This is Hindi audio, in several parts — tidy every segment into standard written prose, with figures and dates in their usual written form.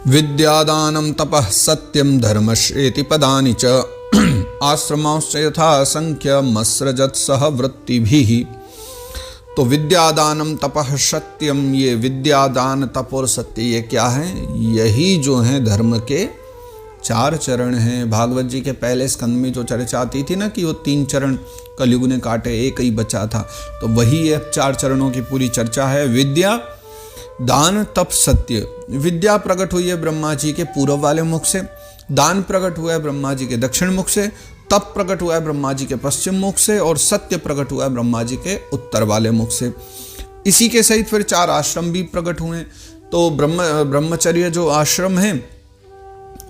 विद्यादानं तपः सत्यं धर्मश्चेति पदानि च आश्रमांश्च यथा संख्यमस्रजत् सह वृत्तिभिः। तो विद्यादानम तपः सत्यम, ये विद्यादान तप और सत्य ये क्या है? यही जो है धर्म के 4 चरण हैं। भागवत जी के पहले स्कंद में जो चर्चा आती थी ना कि वो 3 चरण कलयुग ने काटे, एक ही बचा था, तो वही ये 4 चरणों की पूरी चर्चा है। विद्या, दान, तप, सत्य। विद्या प्रकट हुई है ब्रह्मा जी के पूर्व वाले मुख से, दान प्रकट हुआ है ब्रह्मा जी के दक्षिण मुख से, तप प्रकट हुआ है ब्रह्मा जी के पश्चिम मुख से, और सत्य प्रकट हुआ है ब्रह्मा जी के उत्तर वाले मुख से। इसी के सहित फिर 4 आश्रम भी प्रकट हुए। तो ब्रह्मचर्य जो आश्रम है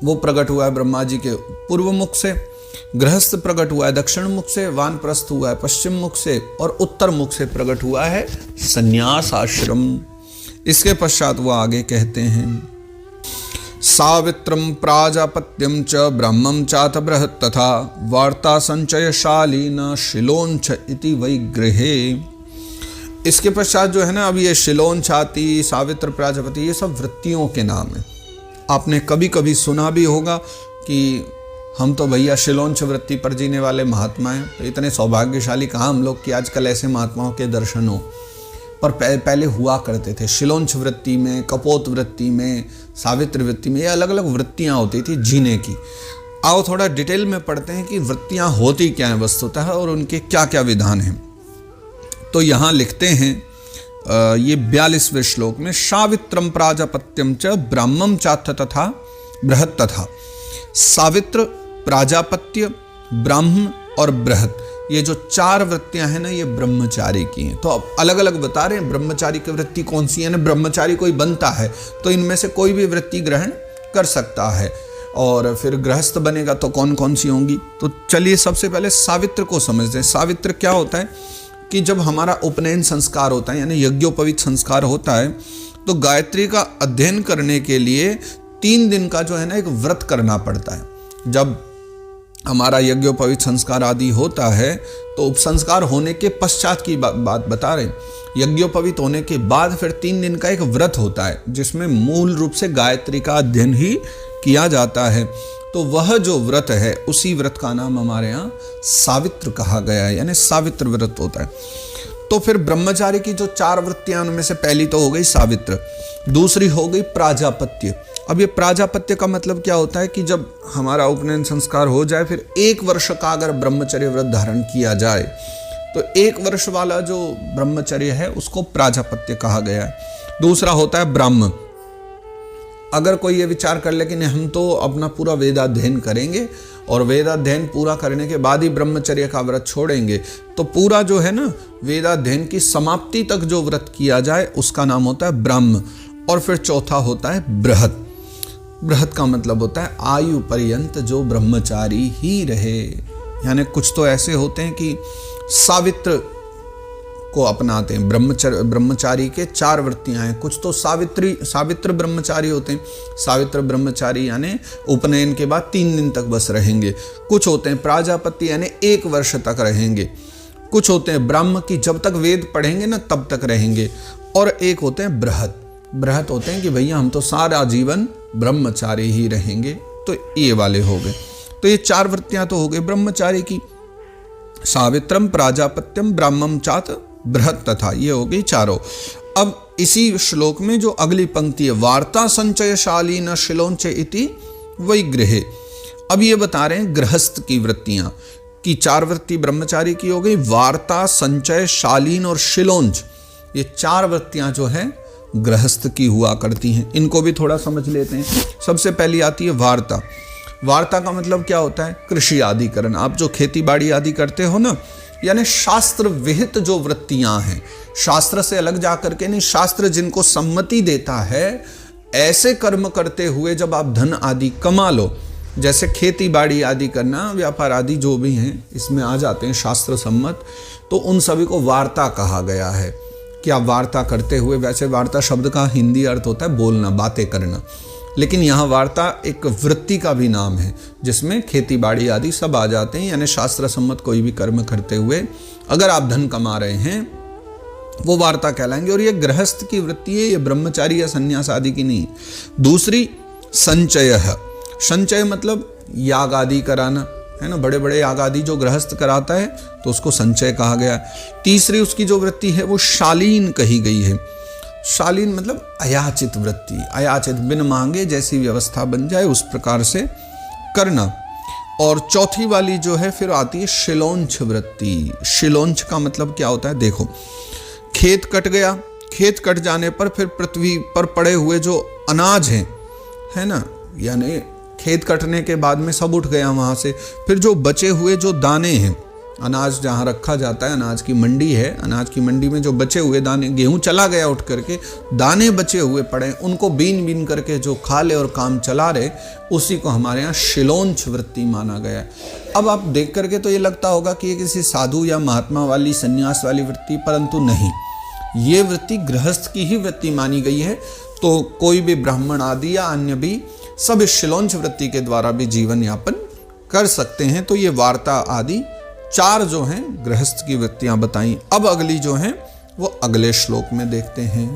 वो प्रकट हुआ है ब्रह्मा जी के पूर्व मुख से, गृहस्थ प्रकट हुआ है दक्षिण मुख से, वानप्रस्थ हुआ है पश्चिम मुख से, और उत्तर मुख से प्रकट हुआ है संन्यास आश्रम। इसके पश्चात वो आगे कहते हैं, सावित्रम प्राजापत्यम च ब्रह्मम चात बृहत् तथा वार्ता संचयशाली न शिलोंच इति वैगृहे। इसके पश्चात जो है ना, अब ये शिलोंचाति, सावित्र, प्राजापति, ये सब वृत्तियों के नाम है। आपने कभी कभी सुना भी होगा कि हम तो भैया शिलोंच वृत्ति पर जीने वाले महात्मा हैं। तो इतने सौभाग्यशाली कहाँ हम लोग कि आजकल ऐसे महात्माओं के दर्शन हो, पर पहले हुआ करते थे। शिलोंच वृत्ति में, कपोत वृत्ति में, सावित्र वृत्ति में, ये अलग अलग वृत्तियां होती थी जीने की। आओ थोड़ा डिटेल में पढ़ते हैं कि वृत्तियां होती क्या हैं वस्तुतः और उनके क्या क्या विधान हैं। तो यहाँ लिखते हैं ये 42वें श्लोक में, सावित्रम प्राजापत्यम च ब्राह्मम चाथ तथा बृहत् तथा। सावित्र, प्राजापत्य, ब्राह्म और बृहत्, ये जो 4 वृत्तियां हैं ना, ये ब्रह्मचारी की हैं। तो अब अलग अलग बता रहे हैं ब्रह्मचारी की वृत्ति कौन सी है ना। ब्रह्मचारी कोई बनता है तो इनमें से कोई भी वृत्ति ग्रहण कर सकता है, और फिर गृहस्थ बनेगा तो कौन कौन सी होंगी। तो चलिए सबसे पहले सावित्र को समझते हैं। सावित्र क्या होता है कि जब हमारा उपनयन संस्कार होता है, यानी यज्ञोपवीत संस्कार होता है, तो गायत्री का अध्ययन करने के लिए 3 दिन का जो है ना एक व्रत करना पड़ता है। जब हमारा यज्ञोपवीत संस्कार आदि होता है तो उपसंस्कार होने के पश्चात की बात बता रहे हैं। यज्ञोपवीत होने के बाद फिर 3 दिन का एक व्रत होता है जिसमें मूल रूप से गायत्री का अध्ययन ही किया जाता है। तो वह जो व्रत है, उसी व्रत का नाम हमारे यहाँ सावित्र कहा गया है, यानी सावित्र व्रत होता है। तो फिर ब्रह्मचारी की जो 4 वृत्तियां, उनमें से पहली तो हो गई सावित्र, दूसरी हो गई प्राजापत्य। अब ये प्राजापत्य का मतलब क्या होता है कि जब हमारा उपनयन संस्कार हो जाए, फिर 1 वर्ष का अगर ब्रह्मचर्य व्रत धारण किया जाए, तो 1 वर्ष वाला जो ब्रह्मचर्य है उसको प्राजापत्य कहा गया है। दूसरा होता है ब्राह्म। अगर कोई ये विचार कर ले कि नहीं, हम तो अपना पूरा वेदाध्ययन करेंगे और वेदाध्ययन पूरा करने के बाद ही ब्रह्मचर्य का व्रत छोड़ेंगे, तो पूरा जो है ना वेदाध्ययन की समाप्ति तक जो व्रत किया जाए उसका नाम होता है ब्राह्म। और फिर चौथा होता है बृहत्। बृहत् का मतलब होता है आयु पर्यंत जो ब्रह्मचारी ही रहे। यानी कुछ तो ऐसे होते हैं कि सावित्र को अपनाते हैं, ब्रह्मचारी के 4 वृत्तियां हैं। कुछ तो सावित्र ब्रह्मचारी होते हैं। सावित्र ब्रह्मचारी यानी उपनयन के बाद 3 दिन तक बस रहेंगे। कुछ होते हैं प्राजापत्य यानी 1 वर्ष तक रहेंगे। कुछ होते हैं ब्राह्म की जब तक वेद पढ़ेंगे ना तब तक रहेंगे। और एक होते हैं बृहत्। बृहत् होते हैं कि भैया हम तो सारा जीवन ब्रह्मचारी ही रहेंगे। तो ये वाले हो गए। तो ये 4 वृत्तियां तो हो गई ब्रह्मचारी की, सावित्रम, प्राजापत्यम, ब्राह्मम चात बृहत् तथा, ये हो गई 4। अब इसी श्लोक में जो अगली पंक्ति है, वार्ता संचयशाली न शिलोंच इति वैगृहे। अब ये बता रहे हैं गृहस्थ की वृत्तियां कि 4 वृत्ति ब्रह्मचारी की हो गई, वार्ता, संचय, शालीन और शिलोंच, ये 4 वृत्तियां जो है गृहस्थ की हुआ करती हैं। इनको भी थोड़ा समझ लेते हैं। सबसे पहली आती है वार्ता। वार्ता का मतलब क्या होता है? कृषि आदि करना। आप जो खेती बाड़ी आदि करते हो ना, यानी शास्त्र विहित जो वृत्तियां हैं, शास्त्र से अलग जा करके नहीं, शास्त्र जिनको सम्मति देता है ऐसे कर्म करते हुए जब आप धन आदि कमा लो, जैसे खेती बाड़ी आदि करना, व्यापार आदि जो भी हैं इसमें आ जाते हैं शास्त्र सम्मत, तो उन सभी को वार्ता कहा गया है। क्या वार्ता करते हुए, वैसे वार्ता शब्द का हिंदी अर्थ होता है बोलना, बातें करना, लेकिन यहाँ वार्ता एक वृत्ति का भी नाम है जिसमें खेती बाड़ी आदि सब आ जाते हैं। यानी शास्त्र सम्मत कोई भी कर्म करते हुए अगर आप धन कमा रहे हैं वो वार्ता कहलाएंगे। और ये गृहस्थ की वृत्ति है, ये ब्रह्मचारी या संन्यास आदि की नहीं। दूसरी संचयः, संचय मतलब याग आदि कराना, है ना, बड़े बड़े याग आदि जो गृहस्थ कराता है तो उसको संचय कहा गया। तीसरी उसकी जो वृत्ति है वो शालीन कही गई है। शालीन मतलब अयाचित वृत्ति, अयाचित, बिन मांगे जैसी व्यवस्था बन जाए उस प्रकार से करना। और चौथी वाली जो है फिर आती है शिलोंच वृत्ति। शिलोंच का मतलब क्या होता है, देखो खेत कट गया, खेत कट जाने पर फिर पृथ्वी पर पड़े हुए जो अनाज हैं, है ना, यानी खेत कटने के बाद में सब उठ गया वहाँ से, फिर जो बचे हुए जो दाने हैं, अनाज जहाँ रखा जाता है, अनाज की मंडी है, अनाज की मंडी में जो बचे हुए दाने, गेहूं चला गया उठ करके, दाने बचे हुए पड़े, उनको बीन बीन करके जो खा ले और काम चला रहे, उसी को हमारे यहाँ शिलोंच वृत्ति माना गया है। अब आप देख करके तो ये लगता होगा कि ये किसी साधु या महात्मा वाली, संन्यास वाली वृत्ति, परंतु नहीं, ये वृत्ति गृहस्थ की ही वृत्ति मानी गई है। तो कोई भी ब्राह्मण आदि या अन्य भी सब इस शिलोंच वृत्ति के द्वारा भी जीवन यापन कर सकते हैं। तो ये वार्ता आदि 4 जो हैं गृहस्थ की वृत्तियां बताई। अब अगली जो हैं वो अगले श्लोक में देखते हैं।